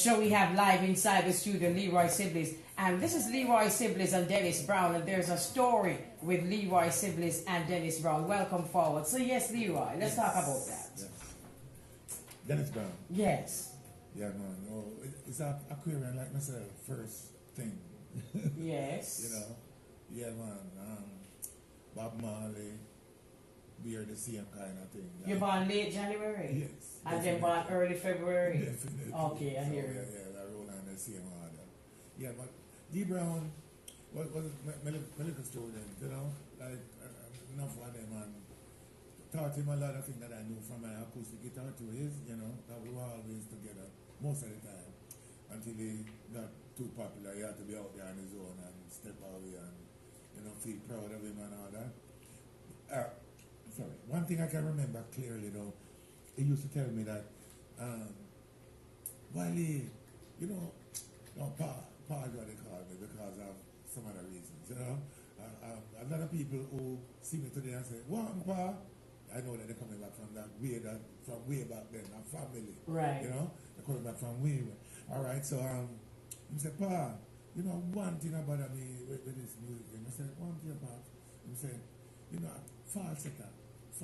So we have live inside the studio Leroy Sibbles, and this is Leroy Sibbles and Dennis Brown, and there's a story with Leroy Sibbles and Dennis Brown. Welcome forward. So yes, Leroy, let's talk about that. Yes. Dennis Brown. Yes. Yeah, man. Oh, it's a Aquarian like myself, first thing. Yes. You know. Yeah, man. Bob Marley. We are the same kind of thing. You're born late January? Yes. And then born early February? Definitely. Okay, I hear you. Yeah, I roll on the same order. Yeah, but D Brown was my little student, you know, like enough of them, and taught him a lot of things that I knew from my acoustic guitar to his, you know, that we were always together most of the time until he got too popular. He had to be out there on his own and step away and, you know, feel proud of him and all that. Sorry, one thing I can remember clearly though, he used to tell me that, Wiley, you know, no, Pa is what they call me because of some other reasons, you know. A lot of people who see me today and say, "What, Pa?" I know that they're coming back from from way back then, a family, right? You know, they're coming back from way. All right, so he said, "Pa, you know, one thing about me with this music." And I said, "One thing about," he said, "You know, falsetto.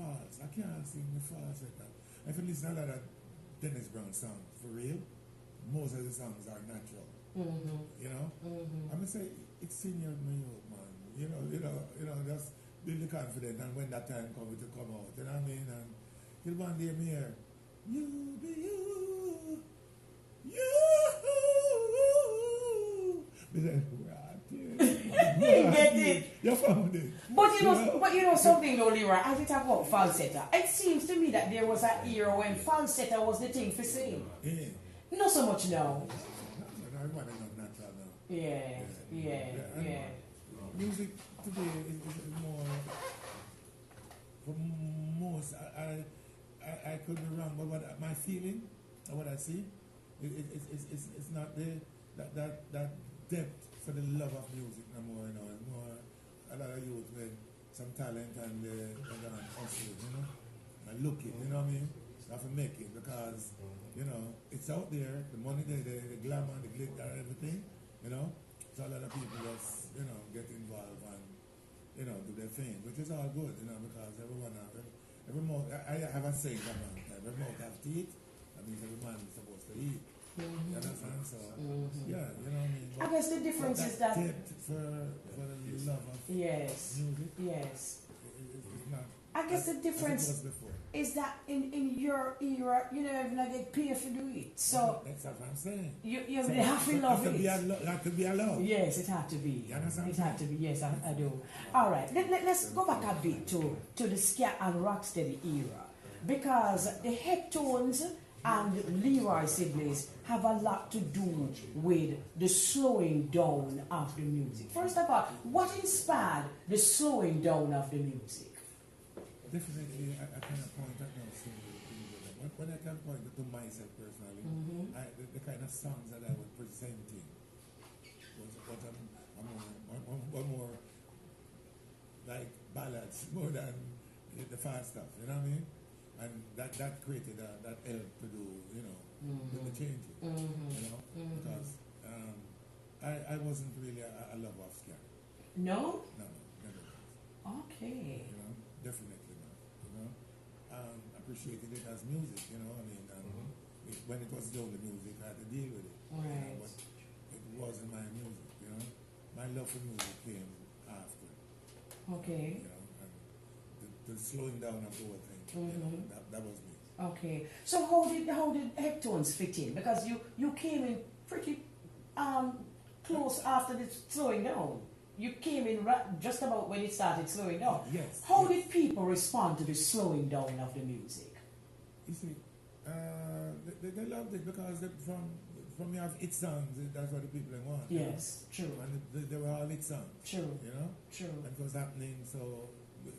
I can't sing the falsetto. If you listen to a lot of Dennis Brown songs, for real, most of the songs are natural. You know? I'm gonna say it's in your youth, man. You know, just build the confidence, and when that time comes to come out, you know what I mean? And till one day I'm here, you be you. You get it. You found it. But you know something though, Leroy, as we talk about falsetto, it seems to me that there was an era when falsetto was the thing for singing. Yeah. Not so much now. Yeah. Music today is more, for most, I could be wrong, but what my feeling and what I see, it's not that depth for the love of music no more, you know. It's more a lot of youth with some talent and they're gonna hustle, you know, and look it, you know what I mean? You have to make it because, you know, it's out there, the money, the glamour, the glitter, everything, you know. So a lot of people just, you know, get involved and, you know, do their thing, which is all good, you know, because every mouth, I have a saying about that, every mouth has teeth, that means every man is supposed to eat. You understand? So, yeah, you know what I mean? But I guess the difference is that for the love of music, yes. It's not, I guess the difference is that in your era, you know, even like get paid to do it. So that's what I'm saying. You so have to love it. That could be allowed. Yes, it had to be. You understand? It had to be. Yes, I do. All right, let's go back a bit to the ska and rocksteady era, because the Heptones and Leroy Sibbles have a lot to do with the slowing down of the music. First of all, what inspired the slowing down of the music? Definitely, I cannot point at no single. When I can point to myself personally, the kind of songs that I was presenting was more like ballads, more than the fast stuff, you know what I mean? And that created that helped to do, you know, the changes, you know, because I wasn't really a lover of ska. No? No, never was. Okay. You know, definitely not, you know. Appreciated it as music, you know, I mean, when it was the only music, I had to deal with it. Right. You know, but it wasn't my music, you know. My love for music came after. Okay. You know, and the slowing down of the whole thing. You know, that was me. Okay. So how did Heptones fit in? Because you came in pretty close after the slowing down. You came in just about when it started slowing down. Yes. How did people respond to the slowing down of the music? You see, they loved it because from you have hit songs, that's what the people want. Yes, true. And they were all hit songs. True. You know? True. And it was happening, so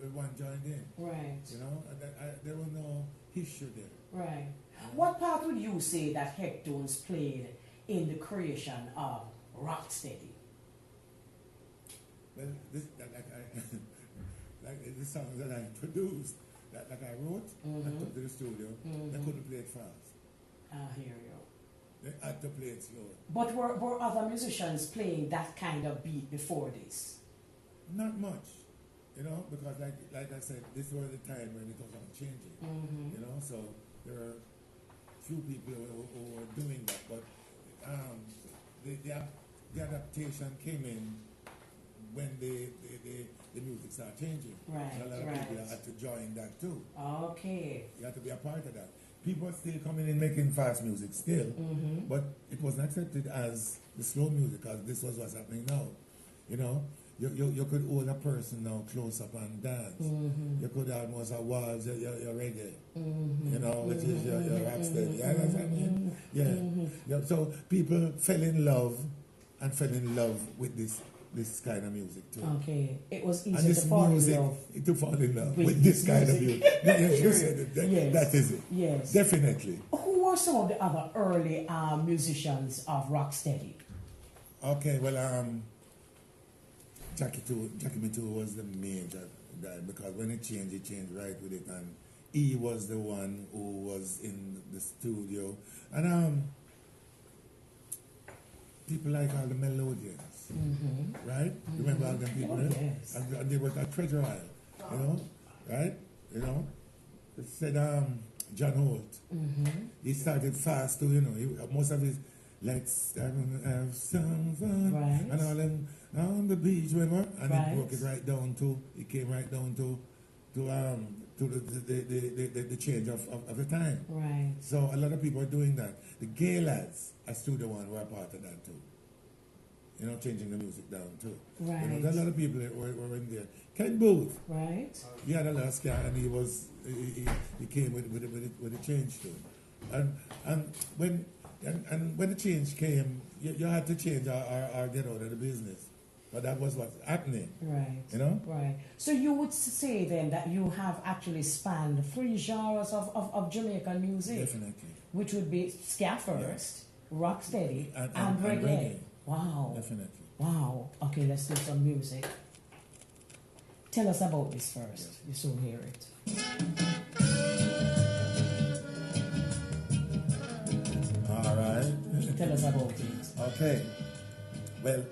everyone joined in. Right. You know, and there was no issue there. Right. What part would you say that Heptones played in the creation of Rocksteady? Well, like the songs that I produced, that I wrote, I took to the studio, they couldn't play it fast. I hear you. They had to play it slow. But were other musicians playing that kind of beat before this? Not much, you know, because like I said, this was the time when it was changing, you know. So there are few people who were doing that, but the adaptation came in when the music started changing. Right, and a lot of people had to join that too. Okay. You had to be a part of that. People are still coming in making fast music still, but it wasn't accepted as the slow music, because this was what's happening now. You know, you could hold a person now close up and dance. You could almost have walls your reggae, you know, which is your rocksteady. You know what I mean? Yeah. So people fell in love with this kind of music too. Okay, it was And easy this to fall music, in love. to fall in love with this kind of music. Yes, you said it. Yes. That is it. Yes. Definitely. Who were some of the other early musicians of rocksteady? Okay, well, Mittoo was the major guy, because when it changed right with it, and he was the one who was in the studio, and people like all the Melodians, right? Remember all them people? Oh, yes. And they worked at Treasure Isle, you know, right? You know, it said John Holt. He started fast too, you know. Most of his let's have some fun, Right. and all them on the beach, remember? And Right. he broke it right down to. It came right down to the change of the time. Right. So a lot of people are doing that. The gay lads, at Studio One, were a part of that too. You know, changing the music down too. Right. You know, there's a lot of people that were in there. Ken Booth, Right. he had a lot of ska, and he came with a change too. And when the change came, you had to change or get out of the business. But that was what's happening. Right. You know? Right. So you would say then that you have actually spanned 3 genres of Jamaican music. Definitely. Which would be ska first, rocksteady, And reggae. reggae. Wow. Definitely. Wow. Okay, let's do some music. Tell us about this first. Yes. You soon hear it. All right. Tell us about it. Okay. Well,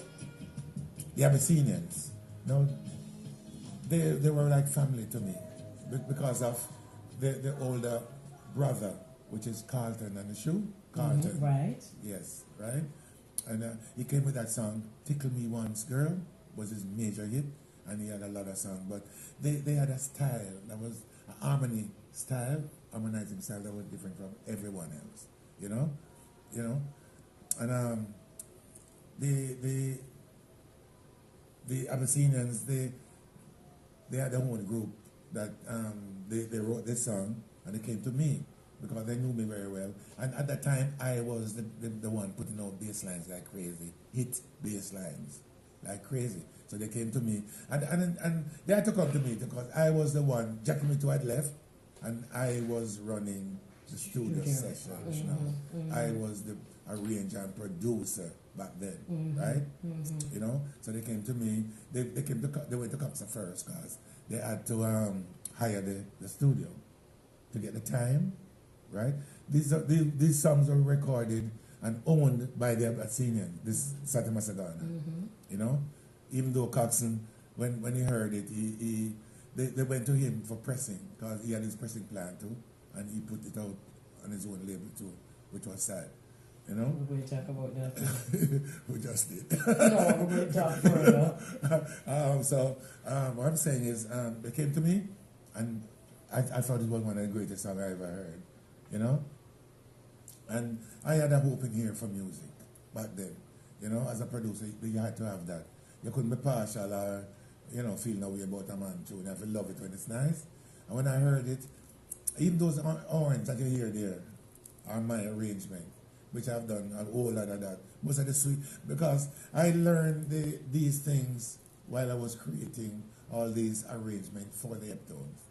the Abyssinians, no, they were like family to me, because of the older brother, which is Carlton and the Shoe. Carlton. Right. Yes, right? And he came with that song, Tickle Me Once Girl, was his major hit, and he had a lot of songs. But they had a style that was an harmonizing style that was different from everyone else, you know? And the Abyssinians, they had their own group that they wrote this song, and they came to me because they knew me very well. And at that time, I was the one putting out bass lines like crazy, hit bass lines like crazy. So they came to me, and they had to come to me because I was the one. Jackie Mittoo had left, and I was running the studio sessions. I was the arranger and producer back then, right? You know, so they came to me. They went to Coxa first because they had to hire the studio to get the time, right? These songs were recorded and owned by the Abyssinian, this Santa Macedona, you know. Even though Coxon, when he heard it, they went to him for pressing because he had his pressing plan too, and he put it out on his own label too, which was sad. You know? We're going to talk about that. We just did. No, we're going to talk further. So what I'm saying is, they came to me, and I thought it was one of the greatest songs I ever heard. You know? And I had a hope in here for music back then. You know, as a producer, you had to have that. You couldn't be partial or, you know, feel no way about a man tune. You have to love it when it's nice. And when I heard it, even those horns that you hear there are my arrangement, which I've done a whole lot of that. Most of the sweet, because I learned these things while I was creating all these arrangements for the Heptones.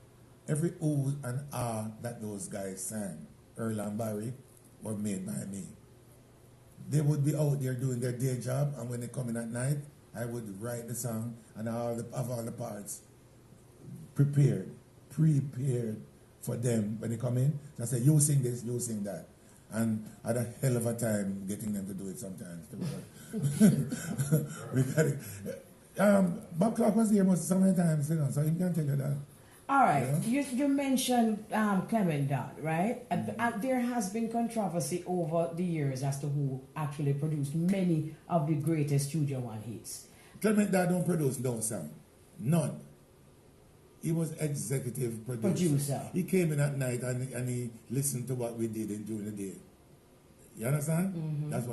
Every ooh and ah that those guys sang, Earl and Barry, were made by me. They would be out there doing their day job, and when they come in at night, I would write the song and all the parts prepared for them when they come in. So I say, you sing this, you sing that. And I had a hell of a time getting them to do it sometimes. We got it. Bob Clark was here most so many times, you know, so he can tell you that. All right, you mentioned Clement Dodd, right? There has been controversy over the years as to who actually produced many of the greatest Studio One hits. Clement Dodd don't produce no song. None. He was executive producer. He came in at night and he listened to what we did during the day. You understand? Mm-hmm. That's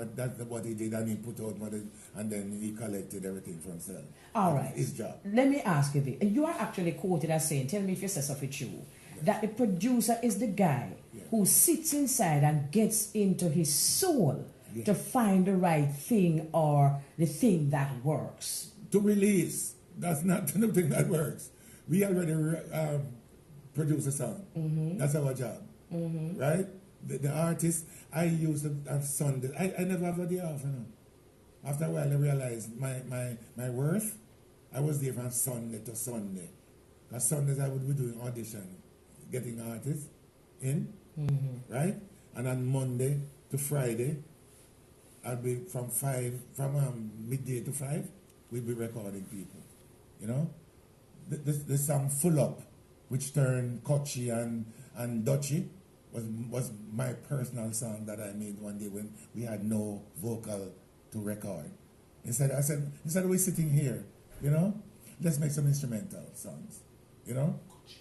what he did, and he put out money, and then he collected everything for himself. All right. His job. Let me ask you this. You are actually quoted as saying, tell me if you say so for true, that the producer is the guy who sits inside and gets into his soul to find the right thing or the thing that works. To release. That's not the thing that works. We already produce a song. Mm-hmm. That's our job. Mm-hmm. Right? The artist, I used to have Sunday. I never have a day off, you know. After a while, I realized my worth. I was there from Sunday to Sunday. Because Sundays I would be doing audition, getting artists in, right? And on Monday to Friday, I'd be from midday to 5, we'd be recording people, you know. The song Full Up, which turned Kochi and Dutchy, was my personal song that I made one day when we had no vocal to record. Instead of we sitting here, you know, let's make some instrumental songs, you know,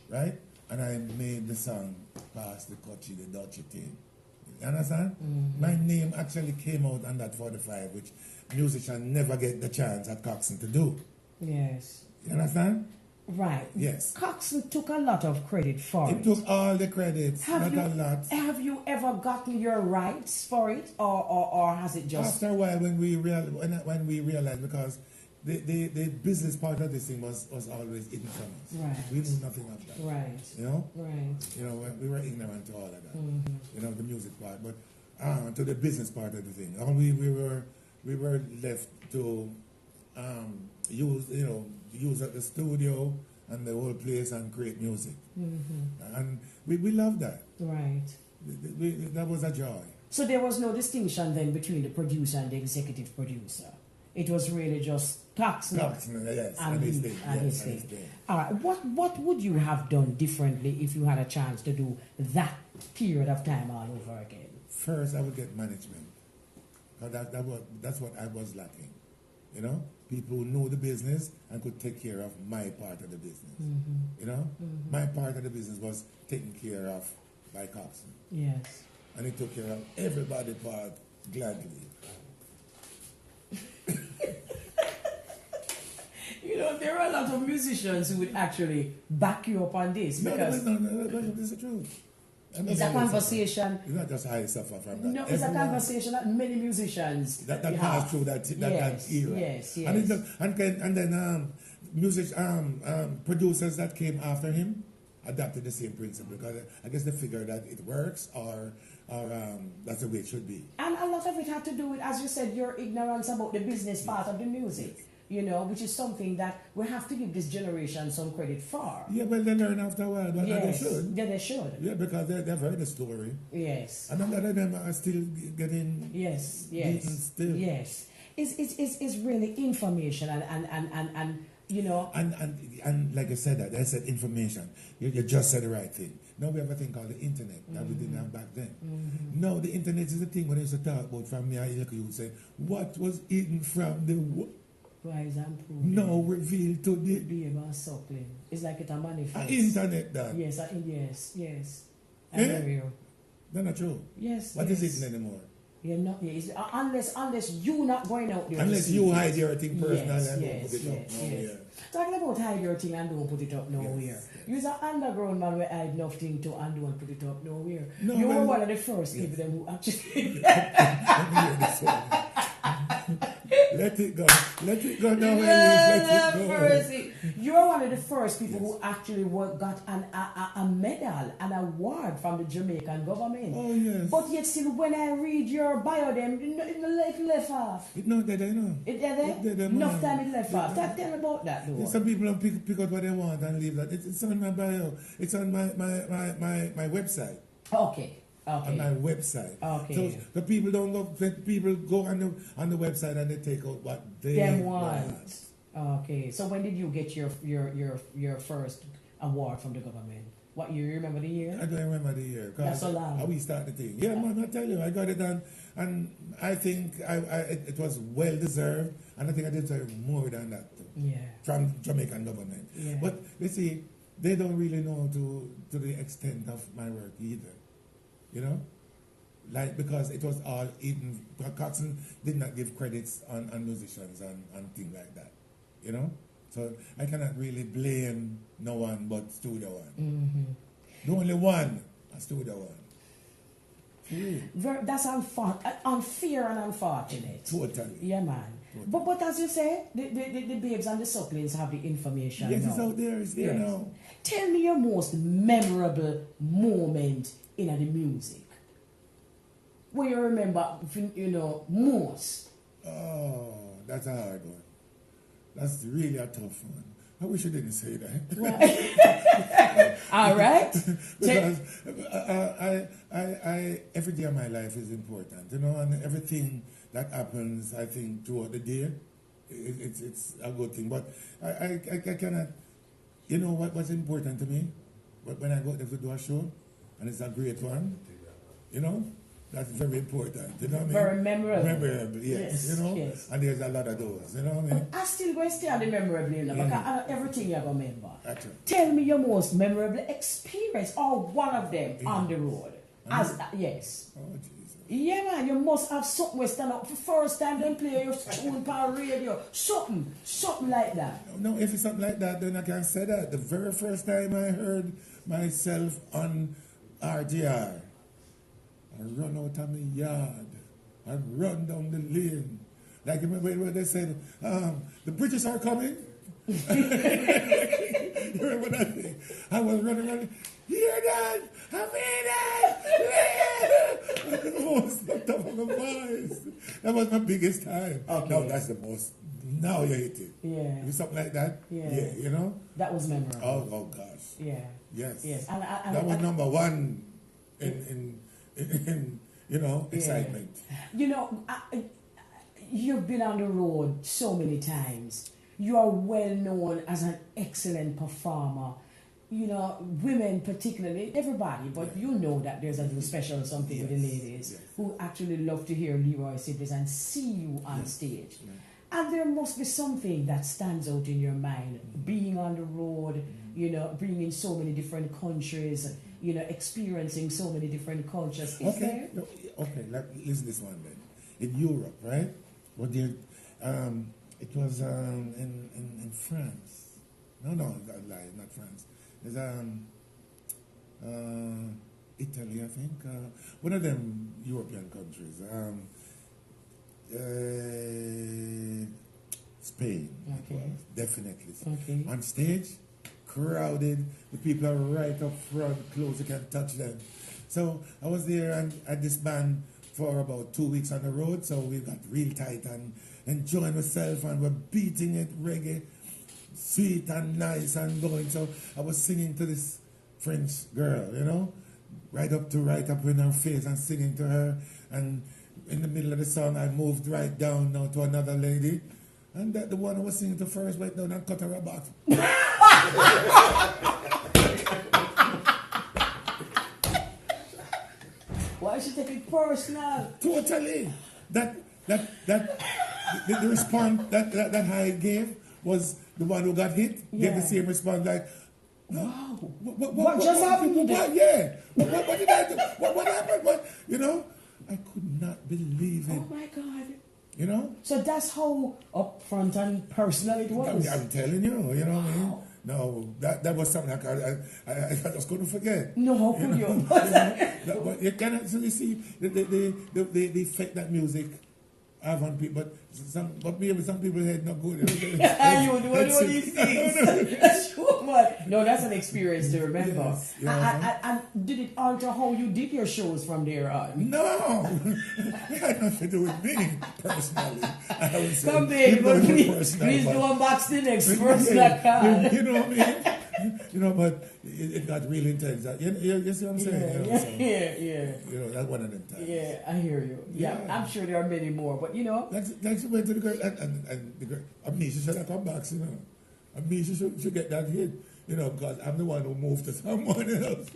right? And I made the song past the Kochi, the Dutchy thing. You understand? Mm-hmm. My name actually came out on that 45, which musicians never get the chance at Coxsone to do. Yes. You understand? Right. Yes. Coxsone took a lot of credit for it. It took all the credits, not a lot. Have you ever gotten your rights for it, or has it just... After a while, when we realized, because the business part of this thing was always hidden from us. Right. We knew nothing of that. Right. You know? Right. You know, we were ignorant to all of that. Mm-hmm. You know, the music part. But to the business part of the thing. All we were left to use at the studio and the whole place and create music. Mm-hmm. And we love that. Right. That was a joy. So there was no distinction then between the producer and the executive producer. It was really just Coxsone yes, and his thing. All right. What would you have done differently if you had a chance to do that period of time all over again? First, I would get management. That's what I was lacking. You know, people who know the business and could take care of my part of the business. Mm-hmm. You know, my part of the business was taken care of by Coxsone. Yes. And he took care of everybody's part gladly. You know, there are a lot of musicians who would actually back you up on this. No, this is the truth. It's a conversation. It's not just I suffer from that. No, it's a conversation that many musicians that pass through that era. Yes. And then producers that came after him adapted the same principle, because I guess they figured that it works or that's the way it should be. And a lot of it had to do with, as you said, your ignorance about the business part of the music. You know, which is something that we have to give this generation some credit for. Yeah, well, they learn after a while, but yes. They should. Yeah, they should. Yeah, because they've heard the story. Yes. And a lot of them are still getting beaten still. Yes. It's really information and you know. And like I said, information. You just said the right thing. Now we have a thing called the internet that we didn't have back then. Mm-hmm. No, the internet is the thing when I used to talk about from me, you would say, what was eaten from the... Rise and prove. No, revealed to the... Be about suckling. It's like it's a manifest. Internet, that. Yes, yes. I hear you. That's not true. Yes. What is it anymore? You're not, unless you not going out there. Unless you hide your thing personally and don't put it up nowhere. Talking about hide your thing and don't put it up nowhere. Yes. You're an underground man where hide nothing to and don't put it up nowhere. No, you were one of the first people them who actually... Let it go now, Elise. Let it go. You're one of the first people who actually got a medal, an award from the Jamaican government. Oh, yes. But yet still, when I read your bio, it left off. No, they know. It there? Enough time it left off. Tell me about that, though. Some people don't pick out what they want and leave that. It's on my bio. It's on my website. Okay. on my website. Okay. So the people don't go. People go on the website and they take out what they want. Okay. So when did you get your first award from the government? What year? You remember the year? I don't remember the year. That's so long. How we start the thing. Yeah, man, I tell you, I got it done, and I think it was well deserved, and I think I deserve more than that too. Yeah. From Jamaican government. Yeah. But you see, they don't really know to the extent of my work either. You know? Like, because it was all even, Coxon did not give credits on musicians and things like that. You know? So I cannot really blame no one but Studio One. Mm-hmm. The only one, Studio One. That's unfair and unfortunate. Totally. Yeah, man. Totally. But as you say, the babes and the sucklings have the information. Yes, now. it's out there. It's there now. Tell me your most memorable moment in the music. Where you remember, most. Oh, that's a hard one. That's really a tough one. I wish you didn't say that. Right. All right. Because I every day of my life is important, and everything that happens, I think, throughout the day, it's a good thing. But I cannot, what's important to me? When I go there to do a show, and it's a great one, that's very important, Very memorable. Memorable, yes, yes. And there's a lot of those, I still going to stay on the memorable, because I know everything you remember. That's right. Tell me your most memorable experience, or one of them, on the road. Yes. Oh, Jesus. Yeah, man, you must have something where stand up for first time and play your tune on radio. Something like that. No, if it's something like that, then I can say that. The very first time I heard myself on RGR, I run out of my yard. I run down the lane. Like, remember when they said, the British are coming? You remember that thing? I was running. Hear that? I mean that! Most top of my voice. That was my biggest time. Okay. No, that's the most. Now you hate it. Yeah. If it's something like that. Yeah. That was memorable. Oh gosh. Yeah. Yes. Yes. That was number one in excitement. You've been on the road so many times. You are well known as an excellent performer. Women particularly, everybody, but you know that there's a special something with the ladies who actually love to hear Leroy Sibbles and see you on stage. Yeah. And there must be something that stands out in your mind, being on the road, being in so many different countries, experiencing so many different cultures. Okay, listen to this one then. In Europe, right? Well, it was in France. No, not France. There's Italy, I think. One of them European countries. Spain. Okay. Definitely. Okay. On stage, crowded. The people are right up front, close. You can't touch them. So I was there and at this band for about 2 weeks on the road. So we got real tight and enjoying myself, and we're beating it reggae, sweet and nice and going. So I was singing to this French girl, right up in her face and singing to her. And in the middle of the song, I moved right down now to another lady. And that the one I was singing to first went down and cut her back. Why should you take it personal? Totally. The response that I gave was the one who got hit. Gave the same response like, wow. What just happened? What did I do? What happened? I could not believe it. Oh my God. So that's how upfront and personal it was. I'm telling you, what I mean? No, that was something I just couldn't forget. No, how could you? But you can actually see the effect that music have on people, but maybe some people head not good. You do all these things. No, that's an experience to remember. Yes. And did it alter how you did your shows from there on? No, it had nothing to do with me personally. Come there, but please don't box the next person that can. You know what I mean? You know, but it got real intense. You see what I'm saying? You know, so, You know, that's one of them times. Yeah, I hear you. Yeah, I'm sure there are many more, but you know. Like she went to the girl, and the girl, Misha should have come back, you know. And Misha should get that hit, you know, because I'm the one who moved to someone else.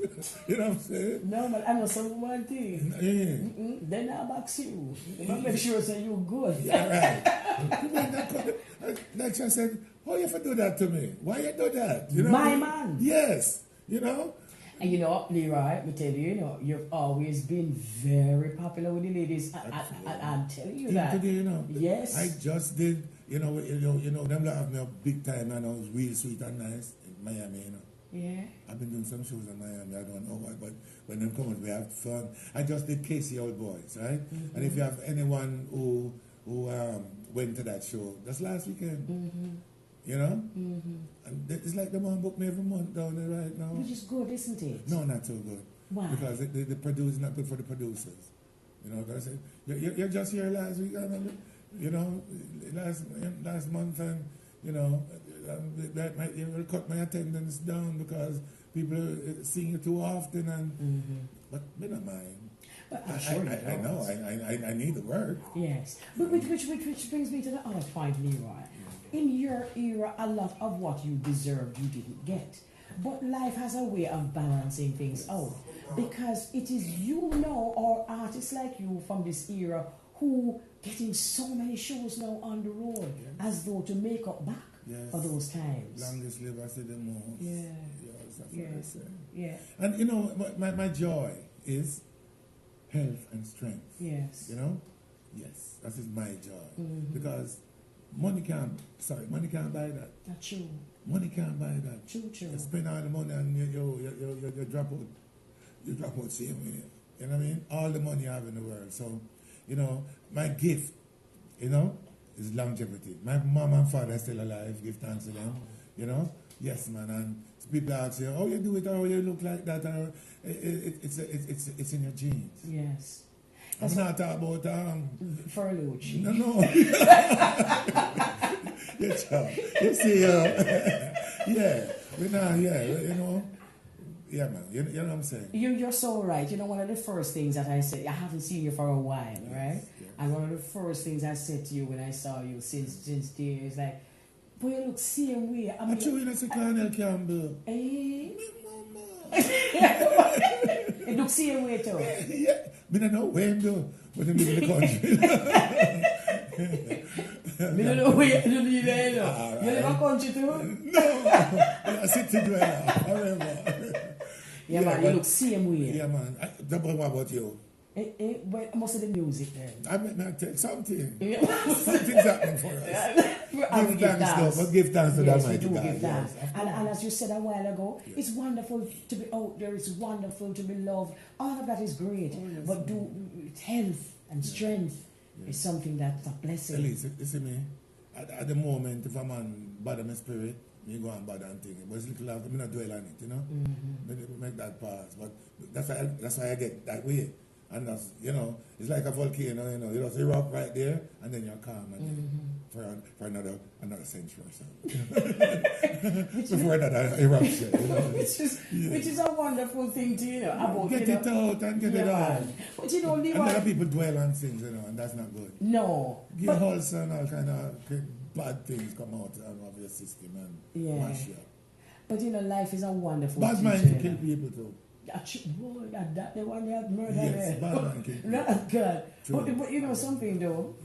You know what I'm saying? No, but I know some one thing. Yeah. Then I back you. But make sure say you're good. Yeah, right. Like she said, how you ever do that to me? Why you do that? You know? My man. Yes. You know? And you know, Leroy, me tell you, you know, you've always been very popular with the ladies. I'm telling you that. Today, you know, yes. I just did, you know, them like have me a big time and I was real sweet and nice in Miami, you know. Yeah. I've been doing some shows in Miami, I don't know why, but when them come out, we have fun. I just did Casey Old Boys, right? Mm-hmm. And if you have anyone who went to that show, that's last weekend. Mm-hmm. You know? Mm-hmm. And it's like the man booked me every month down there right now. Which is good, isn't it? No, not so good. Why? Because the producer not good for the producers. You know, because you're just here last week, I remember, you know, last month, and, you know, you will cut my attendance down because people are seeing you too often, and but me not mind. But I'm sure I know, I need the work. Yes. But which brings me to the other point, Leroy. In your era, a lot of what you deserved you didn't get. But life has a way of balancing things out. Because it is you know, or artists like you from this era who getting so many shows now on the road as though to make up back for those times. Longest live, I say the most. Yeah. Yes, that's what I say. Yeah. And you know, my joy is health and strength. Yes. You know? Yes, that is my joy. Mm-hmm. Because money can't buy that. That's true. Money can't buy that. True. You spend all the money and you drop out. You drop out same way. You know what I mean? All the money you have in the world. So, you know, my gift, you know, is longevity. My mom and father are still alive. Give thanks to them. You know? Yes, man. And people ask you, how you do it, or how you look like that, or it's in your genes. Yes. I'm not talking about Furlouch. No. You see, yeah, we're not, you know. Yeah, man, you know what I'm saying? You're so right. You know, one of the first things that I said, I haven't seen you for a while, right? Yes. And one of the first things I said to you when I saw you since there is like, boy, you look same way. I mean, you know, Colonel Campbell. Eh? It looks same way too. Yeah, I don't know when though, but I live in the country. I don't know where you live there. You live in the country too? No, I sit to dwell. Yeah, man, you look same way. Yeah, man. What about you? But most of the music then. I mean, something. Something's happening for us. Give thanks to that mighty God. Give thanks. And as you said a while ago, it's wonderful to be out there. It's wonderful to be loved. All of that is great. But health and strength is something that's a blessing. Elise, you see me? At the moment, if a man bother my spirit, me go and bother and think. But it's little after, me not dwell on it, you know? Make that pass. But that's why I get that way. And that's, you know, it's like a volcano, you know, you just erupt right there, and then you're calm again for another century or something. Before that eruption, you know. Which is a wonderful thing to, you know, about, get it out and get it out. But you know, Leroy, and a lot of people dwell on things, you know, and that's not good. No. Give wholesome and all kind of bad things come out of your system and wash you up. But you know, life is a wonderful thing. Bad mind to kill people too. Boy, that the one that murdered yes, bad man kill people. Not good. But you know something though.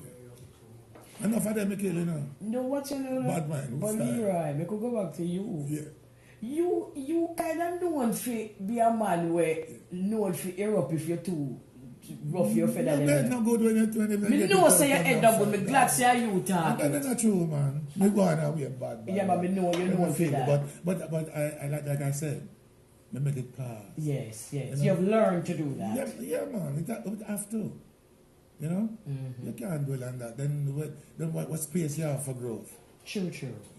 Enough of them kill, you know. No, what you know? Bad mind. But Leroy, we could go back to you. Yeah. You kind of known for be a man where known for erupt if you're too rough your feather. That's not good when you're me know say you end up with me glad say you talk. That's not true, man. Me go on away bad. Yeah, but me know you know for that. But I like I said, me make it pass. Yes. You have learned to do that. Yeah, man. It have to. You know? You can't dwell on that. Then what space you have for growth? True.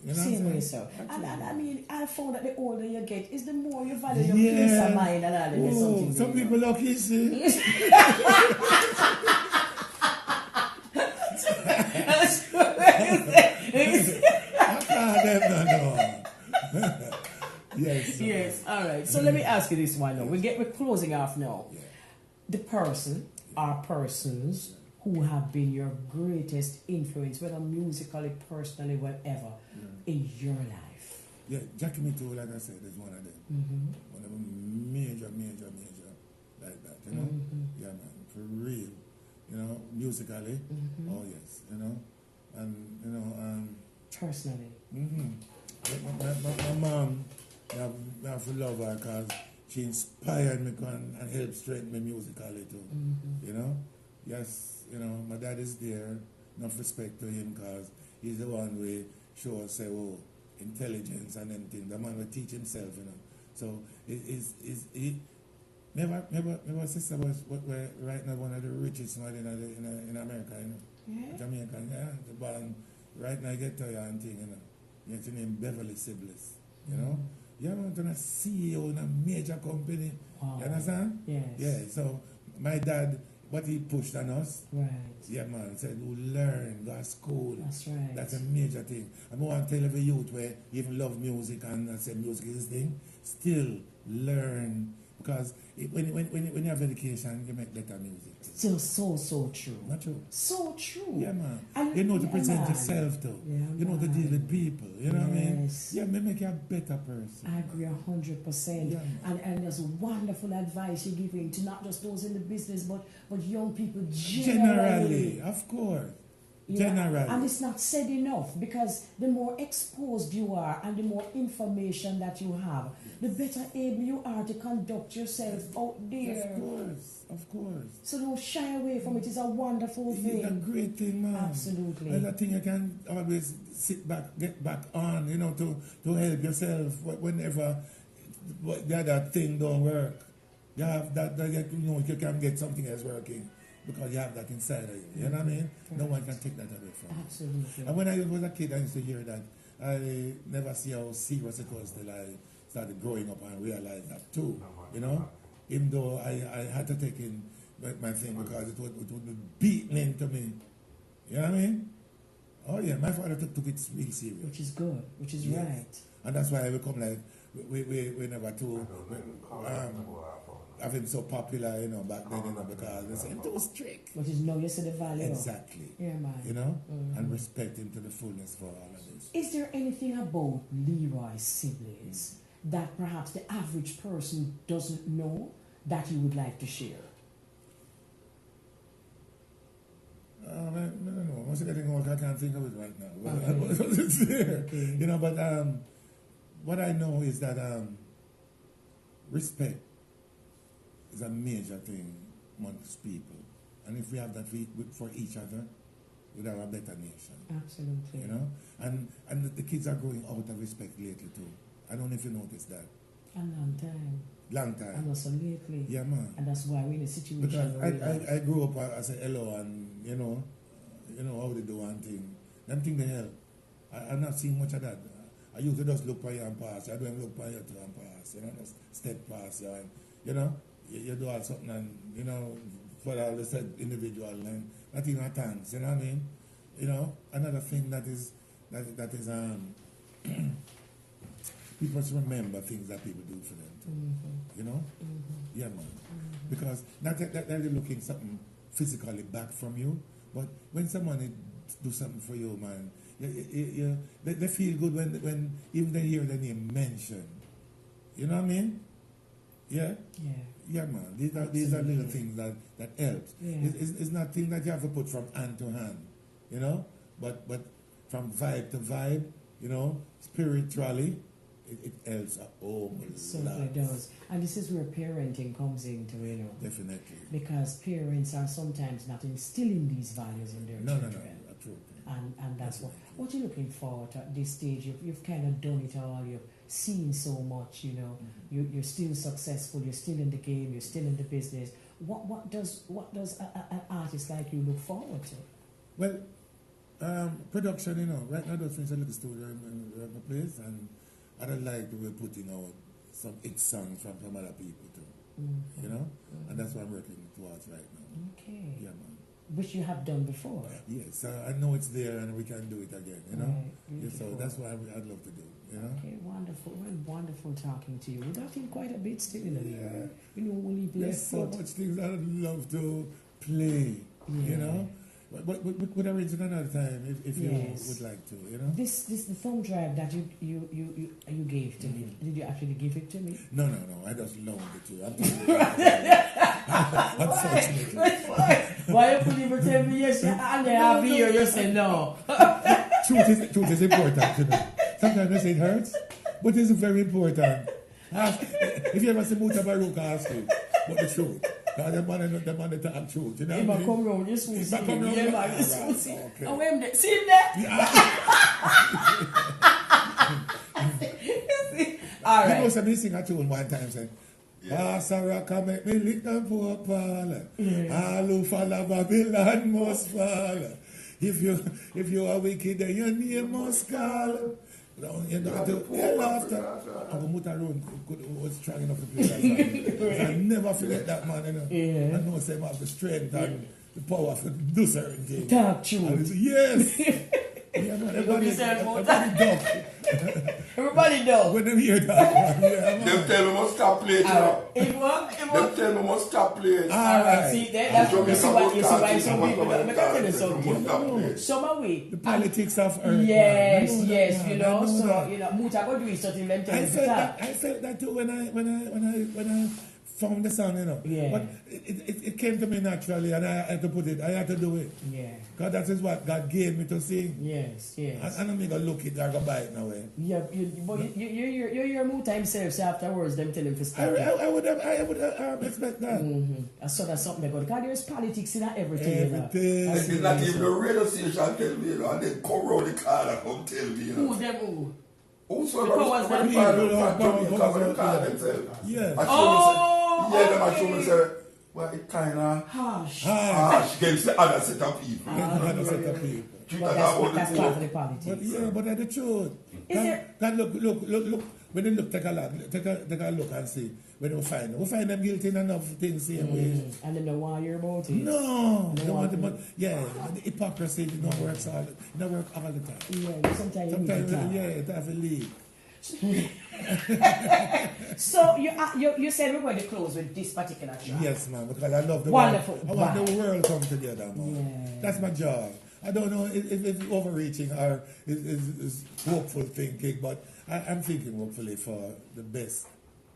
You know same way, so. And I mean, I found that the older you get, is the more you value your peace of mind and all that. Oh, some people lucky, see. I can't them no. Yeah. ask you this one now. We're closing off now. Yeah. The person or persons who have been your greatest influence, whether musically, personally, whatever, in your life. Yeah, Jackie Mittoo, like I said, is one of them. One of them major like that, you know? Yeah, man, for real. You know, musically, oh yes, you know? And, you know, personally. My mom, I have to love her because she inspired me and helped strengthen me musically too. You know? Yes, you know, my dad is there. Enough respect to him because he's the one who show us, say, oh, intelligence and them things. The man will teach himself, you know. So, my sister was right now one of the richest man in America, you know. Yeah. Jamaican, yeah. But right now I get to you and thing, you know. You have to name Leroy Sibbles, you know. Yeah, man, to a CEO in a major company. Wow. You understand? Yes. Yeah, so my dad, what he pushed on us, right. Yeah, man, he said, "You learn, go to school." That's right. That's a major thing. I want to tell every youth where even love music and I say music is his thing, still learn. Because when you have education, you make better music. Still so true. Not true. So true. Yeah, man. And you know to present yourself, though. Yeah, you know to deal with people. You know what I mean? Yes. Yeah, make you a better person. I agree 100%. Yeah, and there's wonderful advice you're giving to not just those in the business, but young people generally. Of course. Generally. And it's not said enough because the more exposed you are and the more information that you have, the better able you are to conduct yourself out there. Of course. So don't shy away from it. It's a wonderful thing. It's a great thing, man. Absolutely. And I think you can always sit back, get back on, you know, to help yourself whenever the other thing don't work. You have that you know, you can get something else working. Because you have that inside of you. You know what I mean? Right. No one can take that away from you. Absolutely. And when I was a kid, I used to hear that. I never see how serious it was till I started growing up and realized that too. You know? Even though I had to take in my thing because it would be beaten into me. You know what I mean? Oh yeah, my father took it really serious. Which is good. Which is right. And that's why I become like, we never too... have him so popular, you know, back then, you know, because they say him too strict. But you know, you see the value. Exactly. Yeah, man. You know, and respect him to the fullness for all of this. Is there anything about Leroy Sibbles that perhaps the average person doesn't know that you would like to share? I don't know. Once again, I can't think of it right now. But Okay. it's there. Okay. You know, but what I know is that respect is a major thing amongst people. And if we have that for each other, we'd have a better nation. Absolutely. You know? And the kids are growing out of respect lately too. I don't know if you noticed that. A long time. Long time. And also lately. Yeah, man. And that's why we're in a situation because where I grew up as a hello and, you know how they do one thing. Them thing they help. I'm not seeing much of that. I used to just look for you and pass. I don't look for you too and pass. You know, just step past you and, you know, you do all something and, you know, for all the said individual and not even a thanks, you know what I mean? You know, another thing that is people must remember things that people do for them too. You know? Yeah, man. Because not that they're looking something physically back from you, but when someone do something for you, man, they feel good when even they hear the name mentioned. You know what I mean? Yeah? Yeah. Yeah, man. These are little things that helps. Yeah. It's not things that you have to put from hand to hand, you know? But from vibe to vibe, you know, spiritually, it helps a whole lot. It certainly does. And this is where parenting comes into, you know. Definitely. Because parents are sometimes not instilling these values in their children. No, true. And that's what you're looking forward to at this stage. You've kind of done it all. You've seen so much, you know. You're still successful. You're still in the game. You're still in the business. What does an artist like you look forward to? Well, production, you know. Right now, there's a little studio in my place, and I'd like to be putting out some hit songs from some other people too. You know, and that's what I'm working towards right now. Okay. Yeah, man. which you have done before. Yes, I know it's there and we can do it again, you know. Right, Yeah, so that's what I'd love to do, you know. Okay, wonderful. Well, wonderful talking to you. We're talking quite a bit still, you know. Yeah. We know only There's so much things I'd love to play, you know. But we'll arrange it another time if you would like to, you know. This the thumb drive that you gave to me. Did you actually give it to me? No. I just loaned it to you. Unfortunately. Why you couldn't even tell me yes? And then I'll be here. You say no. Truth is important, you know. Sometimes I say it hurts, but it's very important. If you ever see Muta Baruch, ask him what the truth. Because the man that talk truth, you know. He might come round, you soon see him. Yeah, man, you soon see him. Okay. And when they see him there? All right. You know, somebody sing a tune one time saying, Sarah come make me lick them poor Paul. All who follow Babylon must fall. If you are wicked, then your name must call. You know, after Uncle Mutaron was strong enough to play that song. I never forget that man, you know. Yeah. I know him have the strength and the power to do certain things. Talk truth. Yes. Yeah, man, everybody dog. Everybody dog. When they hear that, man, them tell me must stop playing. Them tell me must stop playing. Alright, see, that's what you see why some people don't. But I tell you something. Some way. The politics of earth. Yes, you know. So you know, Muta go do something. Them tell you. I felt that too when I found the song, you know. Yeah. But it came to me naturally, and I had to put it. I had to do it. Yeah. Because that is what God gave me to sing. Yes. I don't make a look it or go buy it now. Yeah, but you're Muta himself. So afterwards, them tell him to stop. I would expect that. I saw that something because there's politics in everything. Everything. It's not even the radio station tell me, you know, and then come round the car and come tell me, you know. Who them who? Whosoever was the people. Yes. Yeah, them I show me say, well, it kind of harsh against the other set of people. But that's part of the politics. But that's the truth. God, look. When they look, take a look and see. When we find them guilty in enough things same way. And then they want to hear about it. No. They want the hypocrisy, it don't work all the time. Yeah, sometimes it have a leak. So you said we're going to close with this particular track. Yes, man, because I love the wonderful world. I want the world come together, man. Yeah. That's my job. I don't know if it's overreaching or is hopeful thinking, but I'm thinking hopefully for the best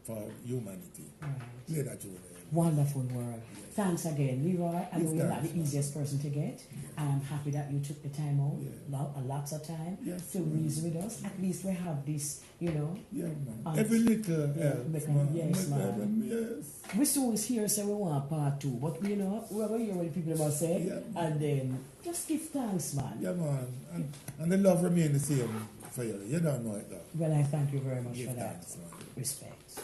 for humanity. Right. Wonderful world. Yes. Thanks again, Leroy. I know you're not the easiest person to get. I'm happy that you took the time out, lots of time to reason with us. At least we have this, you know. Yeah, man. Every little helps, yes, man. Yes. We soon hear say we want part 2, but you know, we're going to hear what the people must say, and then just give thanks, man. Yeah, man. And the love remains the same for you. You don't know it, though. Well, I thank you very much for that. Thanks, man. Respect.